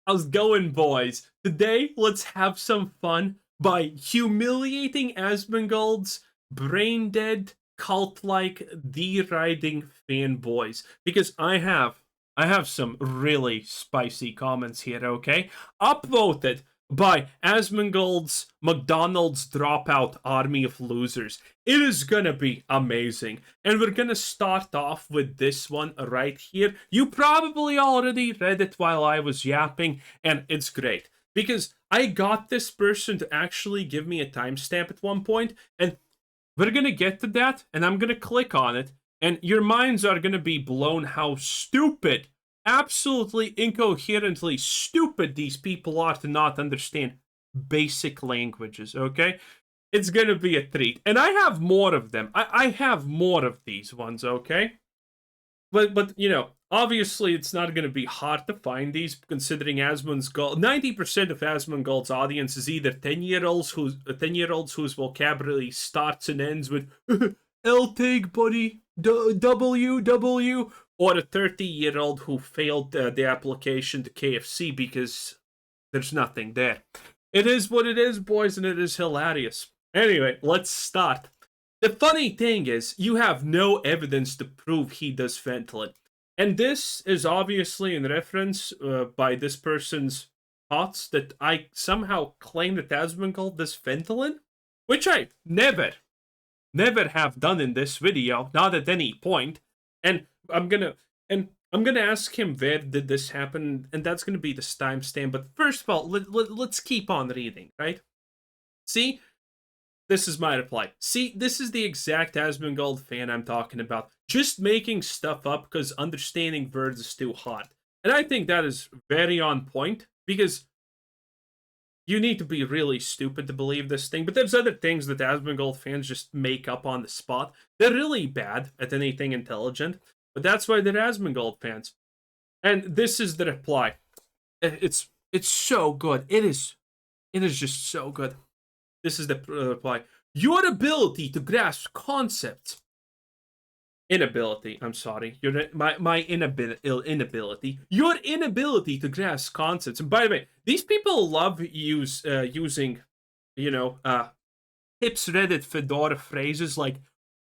How's it going, boys? Today, let's have some fun by humiliating Asmongold's brain-dead, cult-like, deriding fanboys. Because I have some really spicy comments here, okay? Upvoted by Asmongold's McDonald's dropout army of losers. It is gonna be amazing. And we're gonna start off with this one right here. You probably already read it while I was yapping, and it's great. Because I got this person to actually give me a timestamp at one point, and we're gonna get to that, and I'm gonna click on it, and your minds are gonna be blown how stupid, absolutely incoherently stupid these people are to not understand basic languages, okay? It's gonna be a treat. And I have more of them. I have more of these ones, okay? But you know, obviously it's not gonna be hard to find these considering Asmongold 90% of Asmongold's audience is either 10-year-olds whose vocabulary starts and ends with L take buddy, W, or a 30-year-old who failed the application to KFC because there's nothing there. It is what it is, boys, and it is hilarious. Anyway, let's start. The funny thing is, you have no evidence to prove he does fentanyl. And this is obviously in reference by this person's thoughts that I somehow claim that Asmongold does fentanyl, which I never have done in this video, not at any point. And I'm gonna ask him where did this happen, and that's gonna be the timestamp. But first of all, let's keep on reading, right? See, this is my reply. See, this is the exact Asmongold fan I'm talking about. Just making stuff up because understanding words is too hard. And I think that is very on point because you need to be really stupid to believe this thing. But there's other things that Asmongold fans just make up on the spot. They're really bad at anything intelligent. But that's why they're Asmongold fans. And this is the reply. It's so good. It is just so good. This is the reply. Your ability to grasp concepts. Inability. I'm sorry. My inability. Your inability to grasp concepts. And by the way, these people love using, tips Reddit fedora phrases like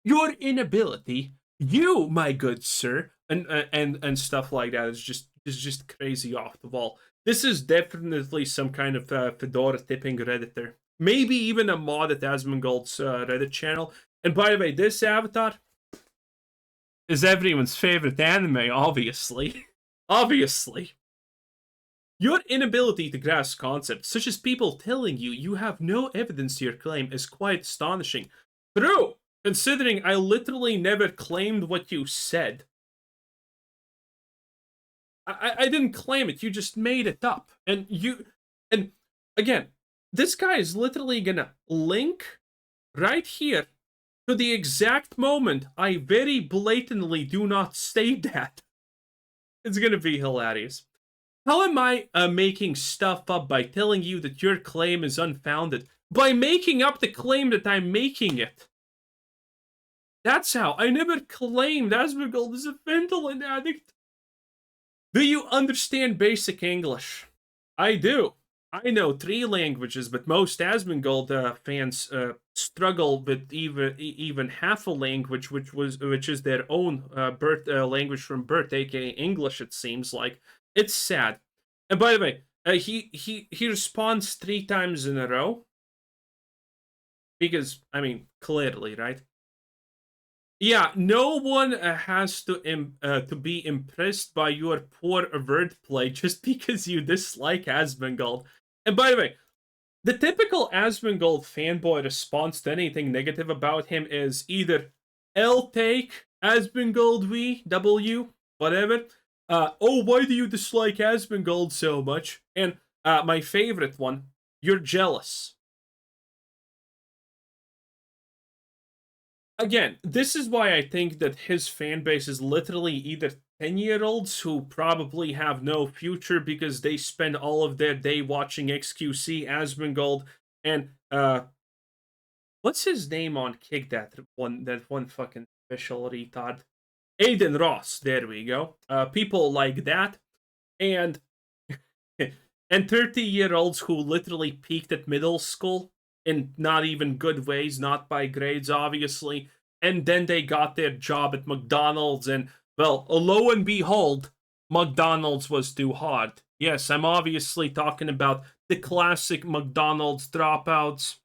"your inability," "you, my good sir," and stuff like that. Is just crazy off the wall. This is definitely some kind of fedora tipping redditor. Maybe even a mod at Asmongold's Reddit channel. And by the way, this avatar is everyone's favorite anime, obviously. Obviously. Your inability to grasp concepts, such as people telling you you have no evidence to your claim, is quite astonishing. True, considering I literally never claimed what you said. I didn't claim it, you just made it up. And again, this guy is literally gonna link right here to the exact moment I very blatantly do not say that. It's gonna be hilarious. How am I making stuff up by telling you that your claim is unfounded? By making up the claim that I'm making it. That's how. I never claimed Asmongold is a fentanyl addict. Do you understand basic English? I do. I know 3 languages, but most Asmongold fans struggle with even half a language, which is their own birth language from birth, aka English. It seems like it's sad. And by the way, he responds 3 times in a row because I mean clearly, right? Yeah, no one has to be impressed by your poor wordplay just because you dislike Asmongold. And by the way, the typical Asmongold fanboy response to anything negative about him is either L take, Asmongold V, W, whatever. Oh, why do you dislike Asmongold so much? And my favorite one, you're jealous. Again, this is why I think that his fan base is literally either 10-year-olds who probably have no future because they spend all of their day watching XQC, Asmongold, and what's his name on Kick, that one fucking official retard? Aiden Ross, there we go. People like that. And And 30-year-olds who literally peaked at middle school in not even good ways, not by grades, obviously. And then they got their job at McDonald's, and, well, lo and behold, McDonald's was too hard. Yes, I'm obviously talking about the classic McDonald's dropouts,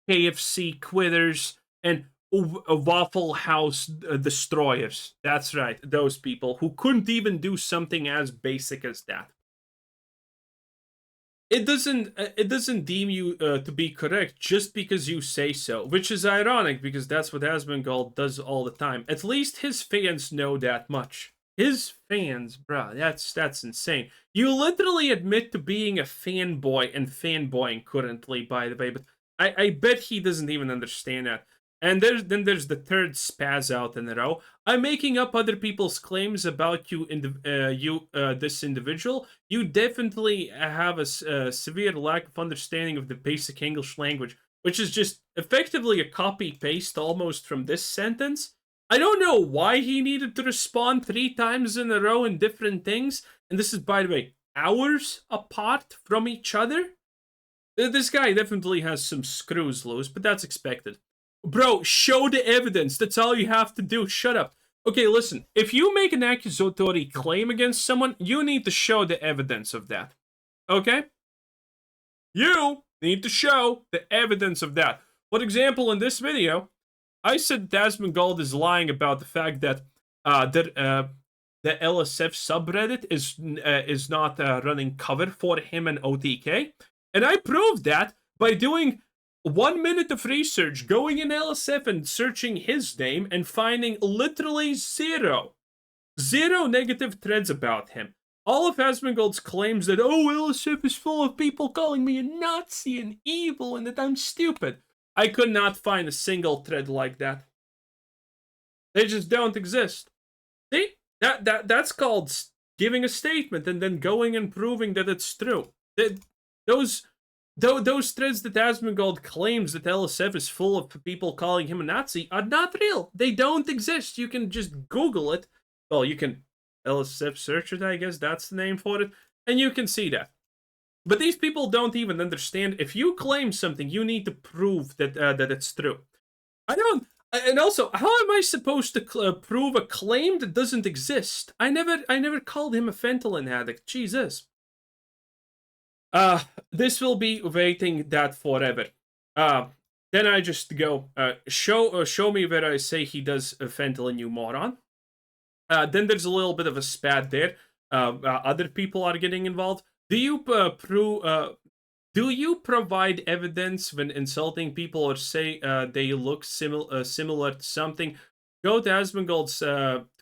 KFC quitters, and Waffle House destroyers. That's right, those people who couldn't even do something as basic as that. It doesn't deem you to be correct just because you say so, which is ironic because that's what Asmongold does all the time. At least his fans know that much. His fans, bruh, that's insane. You literally admit to being a fanboy and fanboying currently, by the way, but I bet he doesn't even understand that. And there's the third spaz out in a row. I'm making up other people's claims about you, this individual. You definitely have a severe lack of understanding of the basic English language, which is just effectively a copy paste almost from this sentence. I don't know why he needed to respond 3 times in a row in different things, and this is, by the way, hours apart from each other. This guy definitely has some screws loose, but that's expected. Bro, show the evidence. That's all you have to do. Shut up. Okay, listen. If you make an accusatory claim against someone, you need to show the evidence of that. Okay? You need to show the evidence of that. For example, in this video, I said Asmongold is lying about the fact that the LSF subreddit is not running cover for him and OTK, and I proved that by doing 1 minute of research, going in LSF and searching his name and finding literally zero negative threads about him. All of Asmongold's claims that, oh, LSF is full of people calling me a Nazi and evil and that I'm stupid. I could not find a single thread like that. They just don't exist. See? That's called giving a statement and then going and proving that it's true. Those threads that Asmongold claims that LSF is full of people calling him a Nazi are not real. They don't exist. You can just Google it. Well, you can LSF search it, I guess that's the name for it, and you can see that. But these people don't even understand. If you claim something, you need to prove that that it's true. I don't. And also, how am I supposed to prove a claim that doesn't exist? I never called him a fentanyl addict. Jesus. This will be waiting that forever. Then I just go, show me where I say he does fentanyl, you moron. Then there's a little bit of a spat there. Other people are getting involved. Do you provide evidence when insulting people or say they look similar to something? Go to Asmongold's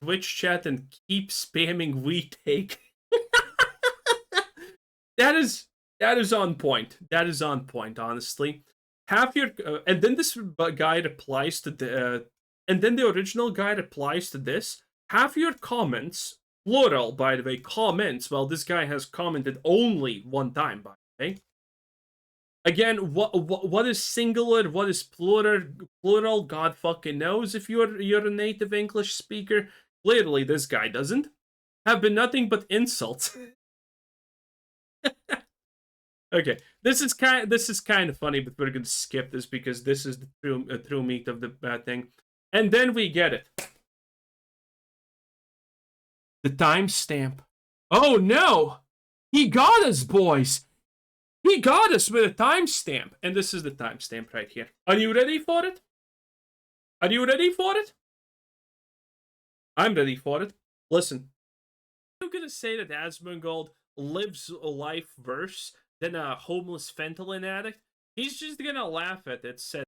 Twitch chat and keep spamming "we take." That is on point. That is on point. Honestly, have your and then this guy replies to the and then the original guy replies to this. Have your comments, plural, by the way, comments. Well, this guy has commented only 1 time, by the way. Again, what is singular? What is plural? Plural, God fucking knows. If you're a native English speaker, clearly this guy doesn't. Have been nothing but insults. Okay, this is kind of funny, but we're gonna skip this because this is the true meat of the thing. And then we get it. The timestamp. Oh no! He got us, boys! He got us with a timestamp! And this is the timestamp right here. Are you ready for it? Are you ready for it? I'm ready for it. Listen. Are you gonna say that Asmongold lives a life worse than a homeless fentanyl addict? He's just gonna laugh at it. Said.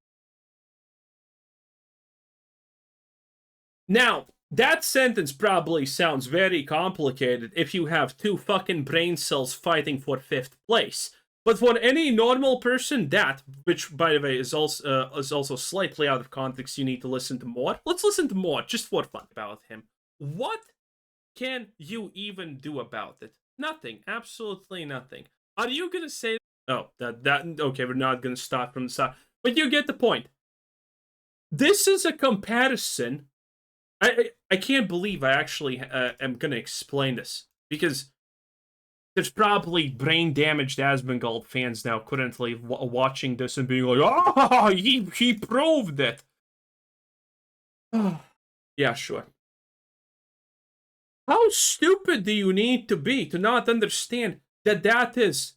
Now, that sentence probably sounds very complicated if you have 2 fucking brain cells fighting for 5th place. But for any normal person, that, which by the way is also slightly out of context, you need to listen to more. Let's listen to more, just for fun, about him. What can you even do about it? Nothing. Absolutely nothing. Are you gonna say? Oh, okay, we're not gonna start from the start, but you get the point. This is a comparison. I can't believe I actually am gonna explain this, because there's probably brain-damaged Asmongold fans now currently watching this and being like, "Oh, he proved it." Yeah, sure. How stupid do you need to be to not understand that that is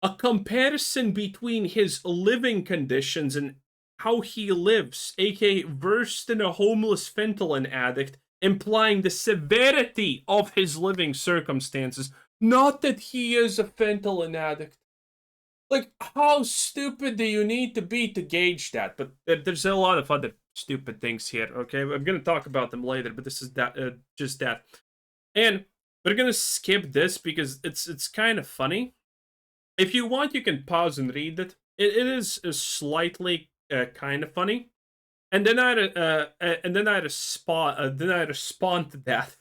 a comparison between his living conditions and how he lives, aka worse than a homeless fentanyl addict, implying the severity of his living circumstances, not that he is a fentanyl addict. Like, how stupid do you need to be to gauge that? But there's a lot of other stupid things here, okay? I'm gonna talk about them later, but this is that just that. And we're gonna skip this because it's kind of funny. If you want, you can pause and read it. It is slightly kind of funny, and then I respond to that.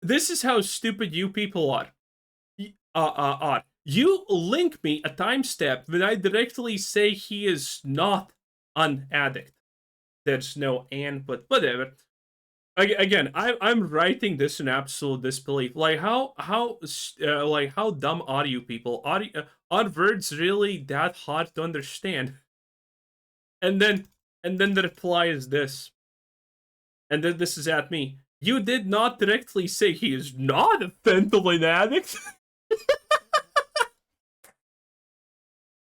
This is how stupid you people are. You link me a timestamp when I directly say he is not an addict. There's no and, but whatever. Again, I'm writing this in absolute disbelief. Like how dumb are you people? Are words really that hard to understand? And then the reply is this, and then this is at me. You did not directly say he is not a fentanyl addict.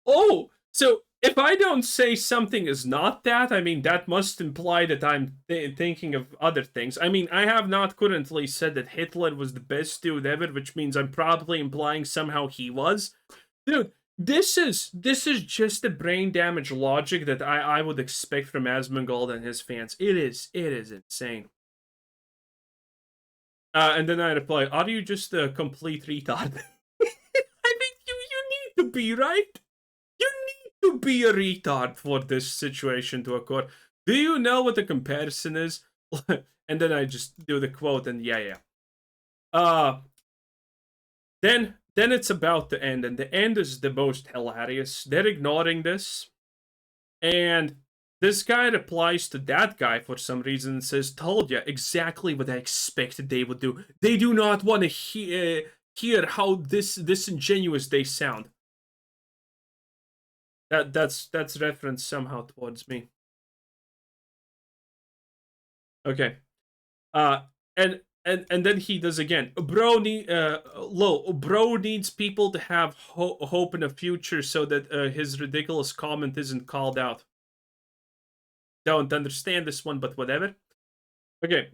Oh, so if I don't say something is not that, I mean, that must imply that I'm thinking of other things. I mean, I have not currently said that Hitler was the best dude ever, which means I'm probably implying somehow he was. Dude, this is just the brain damage logic that I would expect from Asmongold and his fans. It is insane. And then I reply, are you just a complete retard? I mean, you need to be, right? You need to be a retard for this situation to occur. Do you know what the comparison is? And then I just do the quote, and yeah. Then it's about to end, and the end is the most hilarious. They're ignoring this, and this guy replies to that guy for some reason and says, "Told ya, exactly what I expected they would do. They do not want to hear how disingenuous they sound." That's reference somehow towards me. Okay. And then he does again. Bro needs people to have hope in a future so that his ridiculous comment isn't called out. Don't understand this one, but whatever. Okay,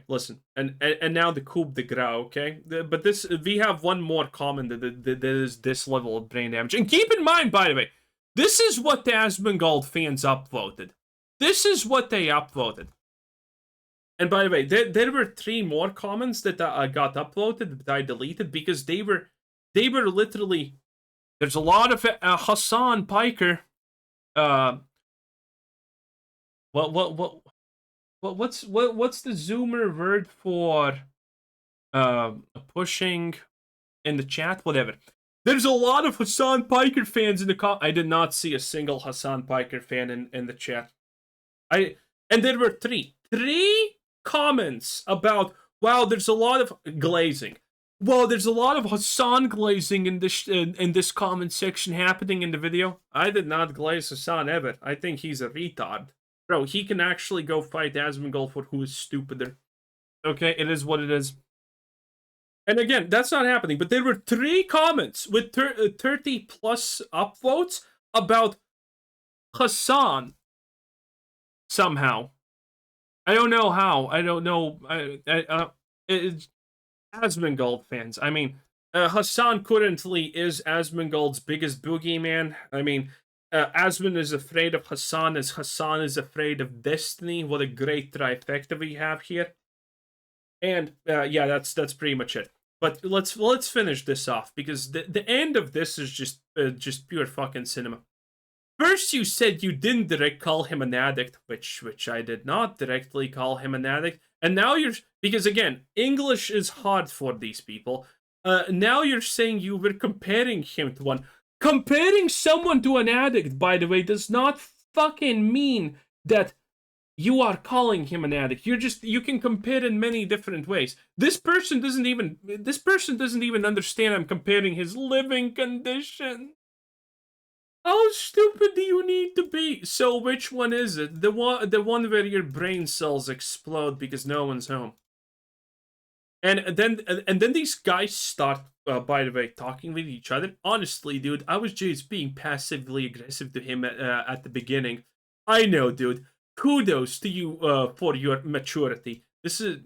listen. And now the coup de grace, okay? But this, we have one more comment that is this level of brain damage. And keep in mind, by the way, this is what the Asmongold fans upvoted. This is what they upvoted. And by the way, there were 3 more comments that got uploaded that I deleted because they were literally. There's a lot of Hassan Piker. What's the Zoomer word for pushing in the chat? Whatever. There's a lot of Hassan Piker fans in the I did not see a single Hassan Piker fan in the chat. And there were 3 comments about, wow, there's a lot of glazing. Well, there's a lot of Hassan glazing in this comment section happening in the video. I did not glaze Hassan ever. I think he's a retard. Bro, he can actually go fight Asmongold for who is stupider. Okay, it is what it is. And again, that's not happening. But there were 3 comments with 30 plus upvotes about Hassan somehow. I don't know how. I don't know. It's Asmongold fans. I mean, Hassan currently is Asmongold's biggest boogeyman. I mean, Asmon is afraid of Hassan as Hassan is afraid of Destiny. What a great trifecta we have here. And yeah, that's pretty much it. But let's finish this off because the end of this is just pure fucking cinema. First, you said you didn't direct call him an addict, which I did not directly call him an addict, and now because again, English is hard for these people. Now you're saying you were comparing him to one. Comparing someone to an addict, by the way, does not fucking mean that you are calling him an addict. You can compare in many different ways. This person doesn't even understand I'm comparing his living condition. How stupid do you need to be? So which one is it? The one where your brain cells explode because no one's home. And then these guys start, by the way, talking with each other. Honestly, dude, I was just being passively aggressive to him at the beginning. I know, dude. Kudos to you for your maturity. This is,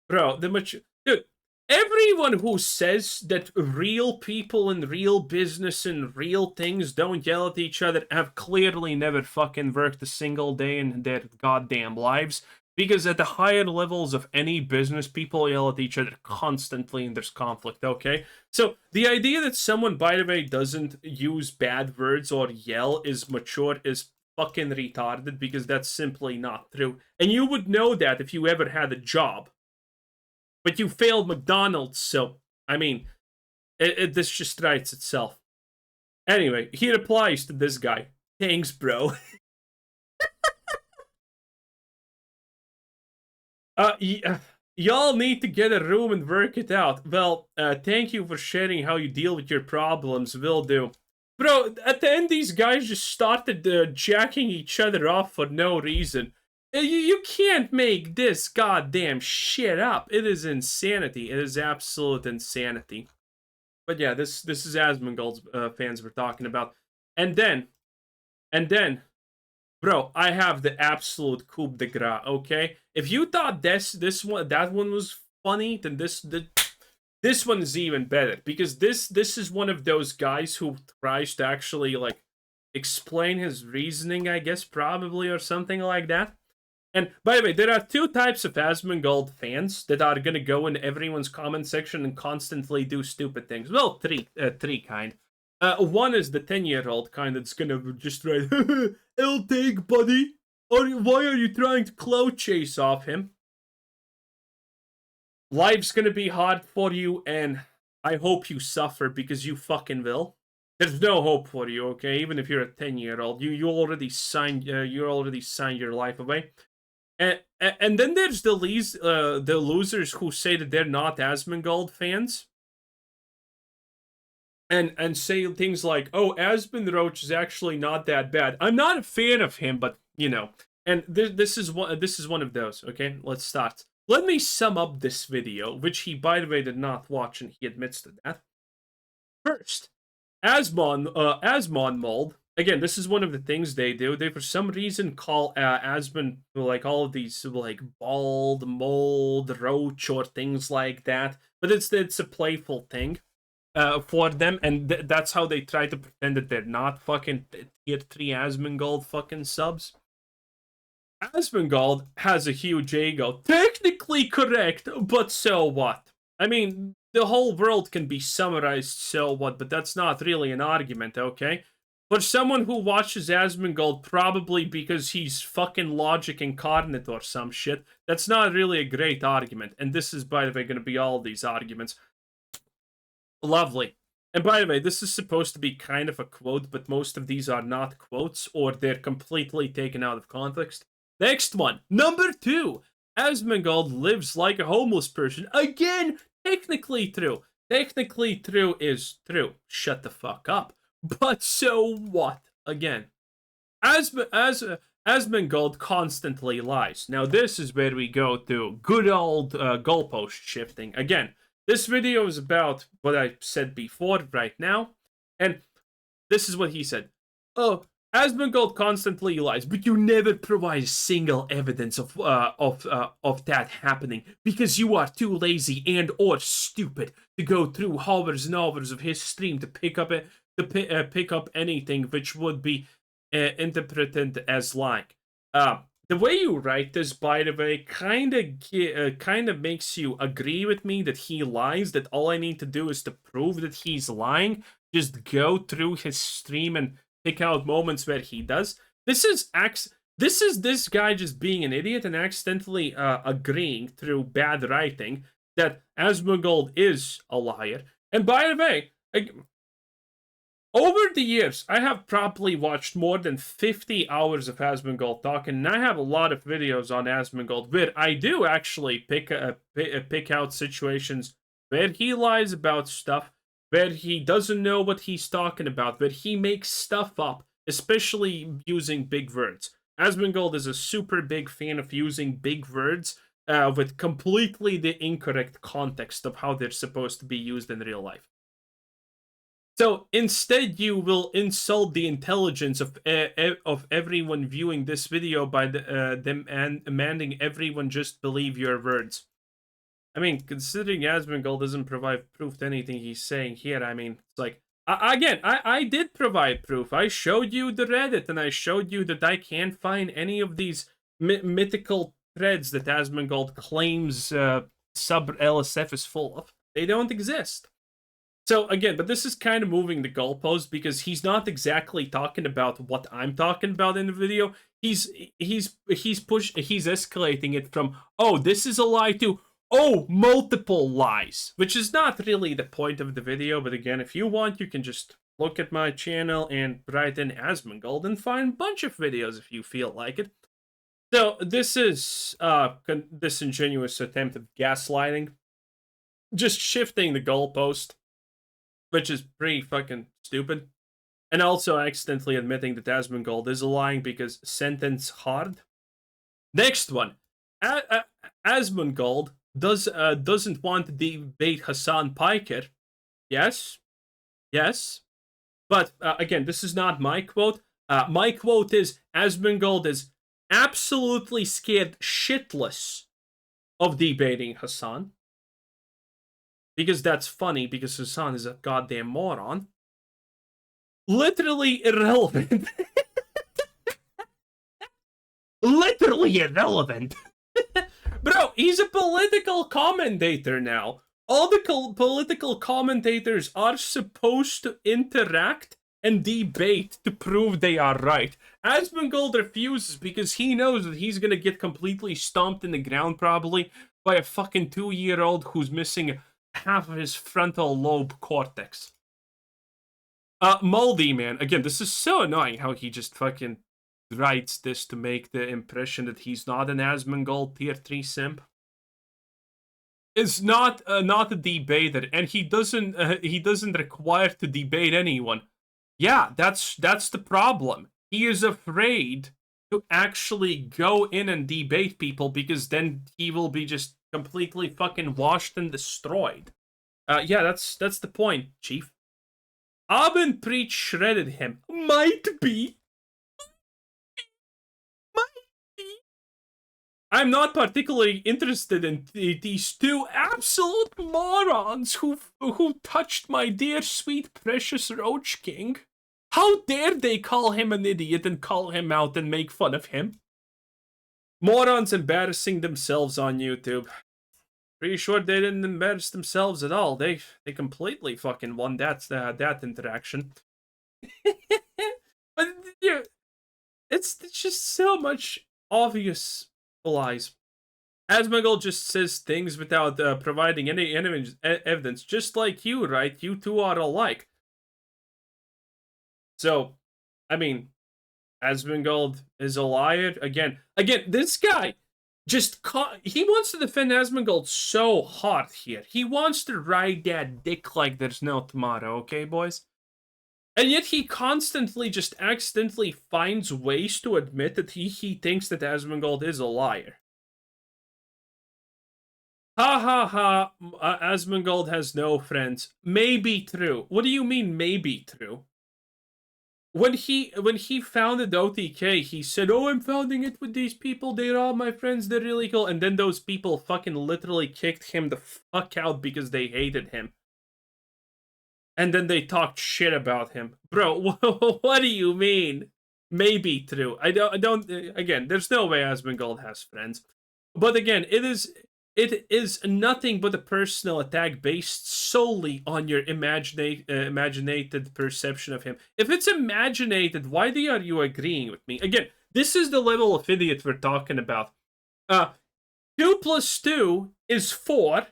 bro, dude. Everyone who says that real people in real business and real things don't yell at each other have clearly never fucking worked a single day in their goddamn lives. Because at the higher levels of any business, people yell at each other constantly and there's conflict, okay? So the idea that someone, by the way, doesn't use bad words or yell is mature is fucking retarded, because that's simply not true. And you would know that if you ever had a job. But you failed McDonald's, so, I mean, this just writes itself. Anyway, he replies to this guy. Thanks, bro. Y'all need to get a room and work it out. Well, thank you for sharing how you deal with your problems. Will do. Bro, at the end, these guys just started jacking each other off for no reason. You can't make this goddamn shit up. It is insanity. It is absolute insanity. But yeah, this is Asmongold's fans we're talking about. And then, bro, I have the absolute coup de grace. Okay, if you thought that one was funny, then this one is even better, because this is one of those guys who tries to actually like explain his reasoning, I guess, probably, or something like that. And by the way, there are two types of Asmongold fans that are gonna go in everyone's comment section and constantly do stupid things. Well, three kind. One is the 10-year-old kind that's gonna just write, "I'll take, buddy. Why are you trying to clout chase off him? Life's gonna be hard for you, and I hope you suffer, because you fucking will. There's no hope for you, okay? Even if you're a 10-year-old, you already signed your life away." And then there's the losers who say that they're not Asmongold fans, and say things like, "Oh, Asmonroach is actually not that bad. I'm not a fan of him, but you know." And this is one of those. Okay, let's start. Let me sum up this video, which he, by the way, did not watch, and he admits to that. First, Asmonmold. Again, this is one of the things they do. They, for some reason, call Asmon, like, all of these, like, bald, mold, roach, or things like that. But it's a playful thing for them, and that's how they try to pretend that they're not fucking tier 3 Asmongold fucking subs. Asmongold has a huge ego. Technically correct, but so what? I mean, the whole world can be summarized, so what, but that's not really an argument, okay? For someone who watches Asmongold probably because he's fucking logic incarnate or some shit, that's not really a great argument. And this is, by the way, going to be all these arguments. Lovely. And by the way, this is supposed to be kind of a quote, but most of these are not quotes, or they're completely taken out of context. Next one, number 2. Asmongold lives like a homeless person. Again, technically true. Technically true is true. Shut the fuck up. But so what? Again, Asmongold constantly lies. Now this is where we go to good old goalpost shifting. Again, this video is about what I said before right now, and this is what he said. "Oh, Asmongold constantly lies, but you never provide a single evidence of that happening, because you are too lazy and or stupid to go through hours and hours of his stream to pick up anything which would be interpreted as lying." The way you write this, by the way, kind of makes you agree with me that he lies. That all I need to do is to prove that he's lying. Just go through his stream and pick out moments where he does. This is this guy just being an idiot and accidentally agreeing through bad writing that Asmongold is a liar. And by the way, over the years, I have probably watched more than 50 hours of Asmongold talking, and I have a lot of videos on Asmongold where I do actually pick out situations where he lies about stuff, where he doesn't know what he's talking about, where he makes stuff up, especially using big words. Asmongold is a super big fan of using big words with completely the incorrect context of how they're supposed to be used in real life. So instead, you will insult the intelligence of everyone viewing this video by them demanding everyone just believe your words. I mean, considering Asmongold doesn't provide proof to anything he's saying here, I mean, it's like, I did provide proof. I showed you the Reddit, and I showed you that I can't find any of these mythical threads that Asmongold claims sub LSF is full of. They don't exist. So again, but this is kind of moving the goalpost because he's not exactly talking about what I'm talking about in the video. He's escalating it from, oh, this is a lie, to, oh, multiple lies, which is not really the point of the video. But again, if you want, you can just look at my channel and write in Asmongold and find a bunch of videos if you feel like it. So this is disingenuous attempt of gaslighting, just shifting the goalpost, which is pretty fucking stupid. And also accidentally admitting that Asmongold is lying because sentence hard. Next one. Asmongold doesn't want to debate Hassan Piker. Yes. Yes. But again, this is not my quote. My quote is, Asmongold is absolutely scared shitless of debating Hassan. Because that's funny, because Hassan is a goddamn moron. Literally irrelevant. Literally irrelevant. Bro, he's a political commentator now. All the political commentators are supposed to interact and debate to prove they are right. Asmongold refuses because he knows that he's gonna get completely stomped in the ground probably by a fucking 2-year-old who's missing half of his frontal lobe cortex. Moldy, man. Again, this is so annoying how he just fucking writes this to make the impression that he's not an Asmongold tier 3 simp. Is not a debater, and he doesn't require to debate anyone. Yeah, that's the problem. He is afraid to actually go in and debate people because then he will be just completely fucking washed and destroyed. Yeah, that's the point, Chief. Abin Preach shredded him. Might be. I'm not particularly interested in these two absolute morons who touched my dear, sweet, precious Roach King. How dare they call him an idiot and call him out and make fun of him? Morons embarrassing themselves on YouTube. Pretty sure they didn't embarrass themselves at all. They completely fucking won that interaction. But yeah, it's just so much obvious lies. Asmongold just says things without providing any evidence, just like you, right? You two are alike. So, I mean, Asmongold is a liar again. This guy just he wants to defend Asmongold so hard here. He wants to ride that dick like there's no tomorrow, okay, boys? And yet he constantly just accidentally finds ways to admit that he thinks that Asmongold is a liar. Ha ha ha, Asmongold has no friends. Maybe true. What do you mean maybe true? When he founded OTK, he said, oh, I'm founding it with these people, they're all my friends, they're really cool. And then those people fucking literally kicked him the fuck out because they hated him. And then they talked shit about him. Bro, what do you mean? Maybe true. I don't again, there's no way Asmongold has friends. But again, it is nothing but a personal attack based solely on your imaginated perception of him. If it's imaginated, why are you agreeing with me? Again, this is the level of idiot we're talking about. 2 plus 2 is 4.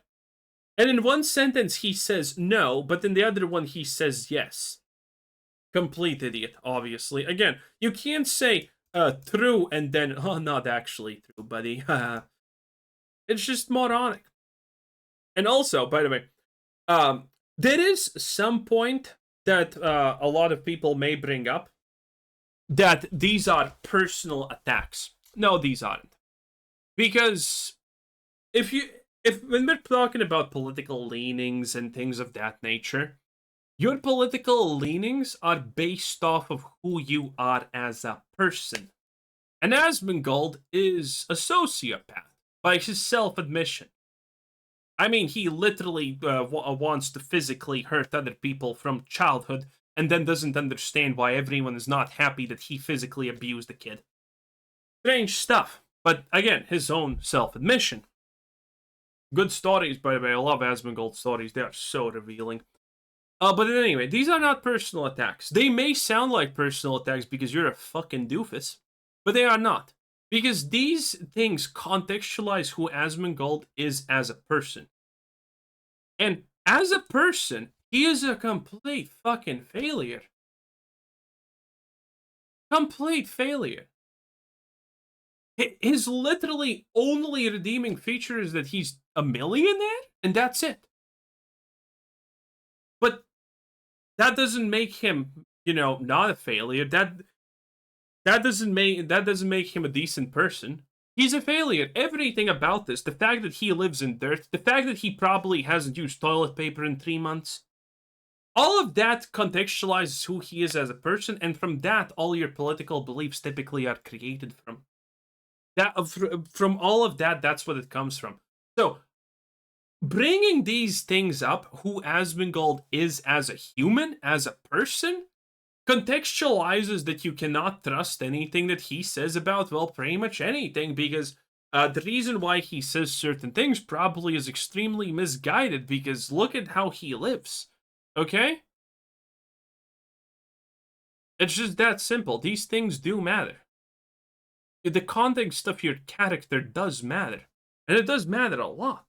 And in one sentence he says no, but in the other one he says yes. Complete idiot, obviously. Again, you can't say true and then, oh, not actually true, buddy. It's just moronic. And also, by the way, there is some point that a lot of people may bring up that these are personal attacks. No, these aren't. Because if when we're talking about political leanings and things of that nature, your political leanings are based off of who you are as a person. And Asmongold is a sociopath by his self-admission. I mean, he literally wants to physically hurt other people from childhood and then doesn't understand why everyone is not happy that he physically abused the kid. Strange stuff. But again, his own self-admission. Good stories, by the way. I love Asmongold stories. They are so revealing. But anyway, these are not personal attacks. They may sound like personal attacks because you're a fucking doofus, but they are not. Because these things contextualize who Asmongold is as a person. And as a person, he is a complete fucking failure. Complete failure. His literally only redeeming feature is that he's a millionaire, and that's it. But that doesn't make him, not a failure. That doesn't make him a decent person. He's a failure. Everything about this, the fact that he lives in dirt, the fact that he probably hasn't used toilet paper in 3 months, all of that contextualizes who he is as a person, and from that, all your political beliefs typically are created from. From all of that, that's what it comes from. So, bringing these things up, who Asmongold is as a human, as a person, contextualizes that you cannot trust anything that he says about, well, pretty much anything, because the reason why he says certain things probably is extremely misguided, because look at how he lives, okay? It's just that simple. These things do matter. The context of your character does matter, and it does matter a lot.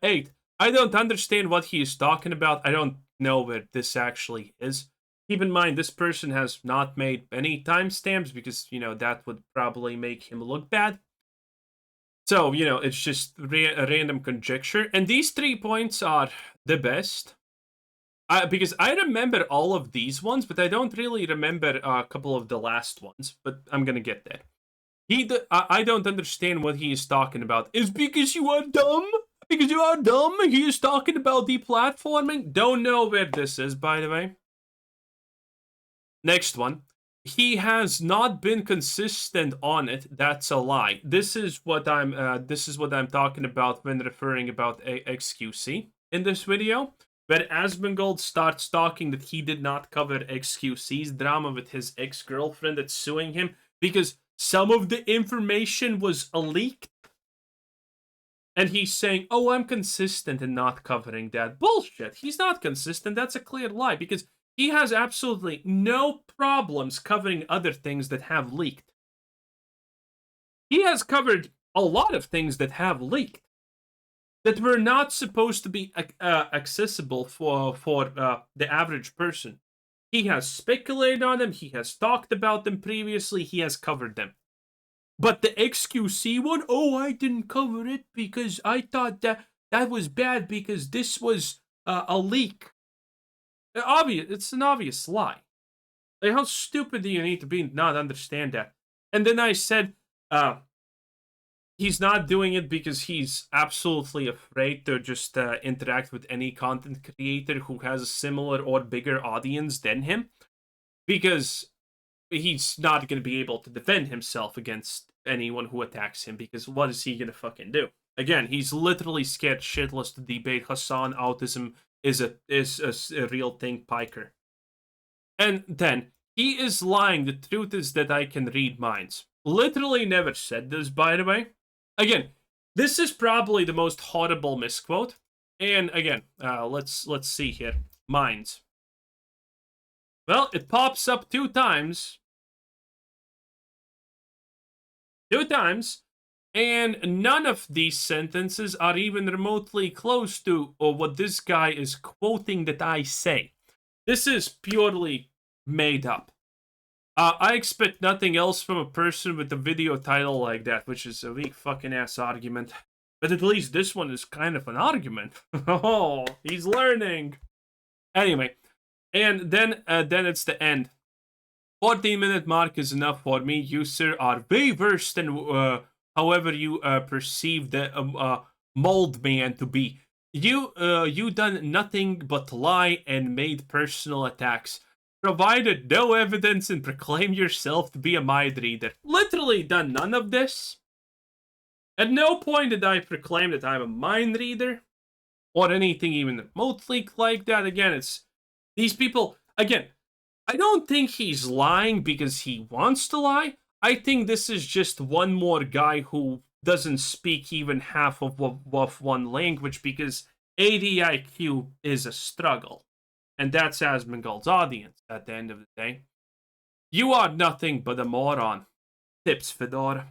8. I don't understand what he is talking about. I don't know where this actually is. Keep in mind, this person has not made any timestamps because, that would probably make him look bad. So, it's just a random conjecture. And these 3 points are the best. Because I remember all of these ones, but I don't really remember a couple of the last ones. But I'm gonna get there. I don't understand what he is talking about. Is because you are dumb? Because you are dumb? He is talking about deplatforming? Don't know where this is, by the way. Next one. He has not been consistent on it. That's a lie. This is what I'm talking about when referring about XQC in this video. Where Asmongold starts talking that he did not cover XQC's drama with his ex-girlfriend that's suing him because some of the information was leaked. And he's saying, oh, I'm consistent in not covering that. Bullshit. He's not consistent. That's a clear lie because he has absolutely no problems covering other things that have leaked. He has covered a lot of things that have leaked that were not supposed to be accessible for the average person. He has speculated on them. He has talked about them previously. He has covered them. But the XQC one, oh, I didn't cover it because I thought that was bad because this was a leak. It's an obvious lie. Like, how stupid do you need to be to not understand that? And then I said, he's not doing it because he's absolutely afraid to just interact with any content creator who has a similar or bigger audience than him. Because he's not going to be able to defend himself against anyone who attacks him. Because what is he going to fucking do? Again, he's literally scared shitless to debate Hassan autism is a real thing, Piker. And then, he is lying. The truth is that I can read minds. Literally never said this, by the way. Again, this is probably the most horrible misquote. And again, let's see here. Minds. Well, it pops up 2 times. 2 times. And none of these sentences are even remotely close to what this guy is quoting that I say. This is purely made up. I expect nothing else from a person with a video title like that, which is a weak fucking ass argument. But at least this one is kind of an argument. Oh, he's learning. Anyway, and then it's the end. 14-minute mark is enough for me. You, sir, are way worse than however you perceive the mold man to be. You done nothing but lie and made personal attacks. Provided no evidence and proclaim yourself to be a mind reader. Literally done none of this. At no point did I proclaim that I'm a mind reader or anything even remotely like that. Again, it's these people. Again, I don't think he's lying because he wants to lie. I think this is just one more guy who doesn't speak even half of one language because ADIQ is a struggle. And that's Asmongold's audience at the end of the day. You are nothing but a moron. Tips, Fedora.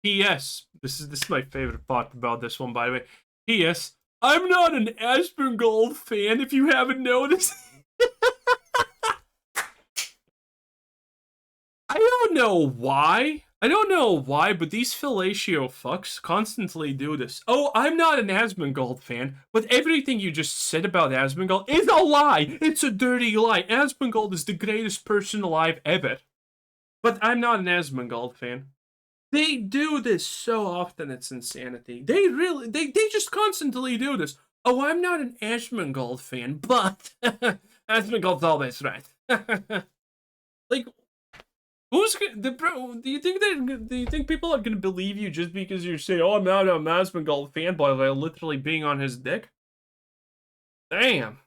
P.S. This is my favorite part about this one, by the way. P.S. I'm not an Asmongold fan, if you haven't noticed. I don't know why. But these fellatio fucks constantly do this. Oh, I'm not an Asmongold fan, but everything you just said about Asmongold is a lie. It's a dirty lie. Asmongold is the greatest person alive ever. But I'm not an Asmongold fan. They do this so often, it's insanity. They just constantly do this. Oh, I'm not an Asmongold fan, but Asmongold's always right. Like, who's bro? Do you think people are gonna believe you just because you say, "Oh, I'm not a Asmongold fan," by literally being on his dick? Damn.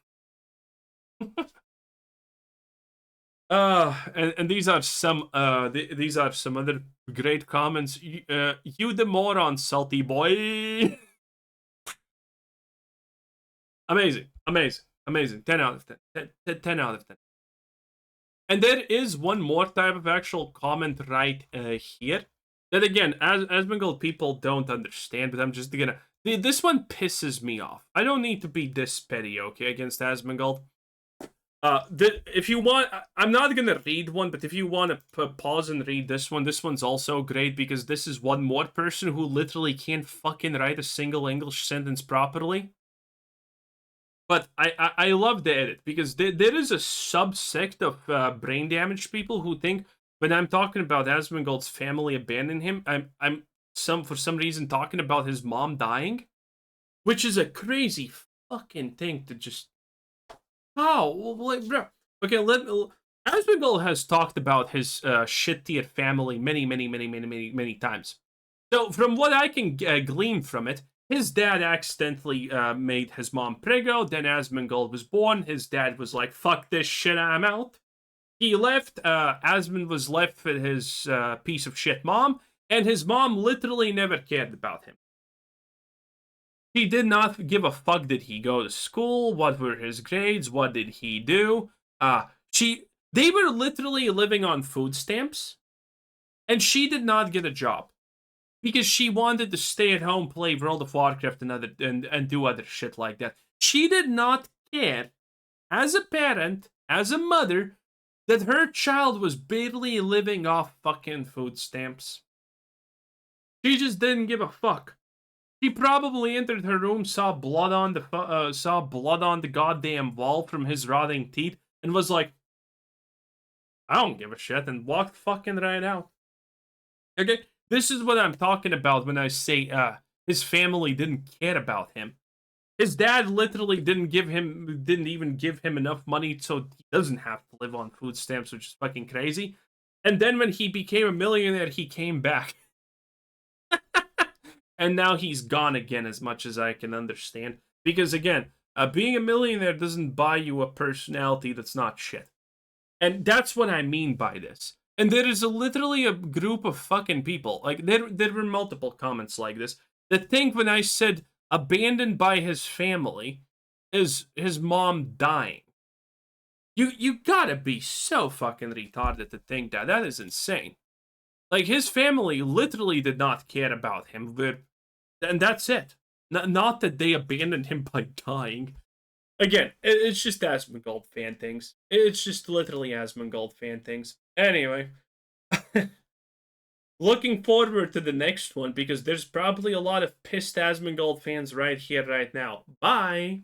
And these are some these are some other great comments. You the moron, salty boy. Amazing. 10 out of 10. 10 out of 10. And there is one more type of actual comment right here that again, as Asmongold people don't understand, but I'm just gonna. This one pisses me off. I don't need to be this petty, okay, against Asmongold. If you want, I'm not gonna read one, but if you want to pause and read this one's also great because this is one more person who literally can't fucking write a single English sentence properly. But I love the edit because there is a subsect of brain damaged people who think when I'm talking about Asmongold's family abandoning him, I'm for some reason talking about his mom dying, which is a crazy fucking thing to just. How? Like, bro. Okay, Asmongold has talked about his shit tier family many times. So from what I can glean from it, his dad accidentally made his mom preggo. Then Asmongold was born. His dad was like, "Fuck this shit, I'm out." He left. Asmond was left with his piece of shit mom, and his mom literally never cared about him. He did not give a fuck. Did he go to school? What were his grades? What did he do? They were literally living on food stamps, and she did not get a job because she wanted to stay at home, play World of Warcraft and do other shit like that. She did not care, as a parent, as a mother, that her child was barely living off fucking food stamps. She just didn't give a fuck. She probably entered her room, saw blood on the goddamn wall from his rotting teeth, and was like, "I don't give a shit," and walked fucking right out. Okay, this is what I'm talking about when I say his family didn't care about him. His dad literally didn't even give him enough money so he doesn't have to live on food stamps, which is fucking crazy. And then when he became a millionaire, he came back. And now he's gone again, as much as I can understand. Because again, being a millionaire doesn't buy you a personality that's not shit. And that's what I mean by this. And there is literally a group of fucking people, like there were multiple comments like this, that think when I said abandoned by his family is his mom dying. You gotta be so fucking retarded to think that. That is insane. Like, his family literally did not care about him, and that's it. Not that they abandoned him by dying. Again, it's just Asmongold fan things. It's just literally Asmongold fan things. Anyway, looking forward to the next one because there's probably a lot of pissed Asmongold fans right here, right now. Bye!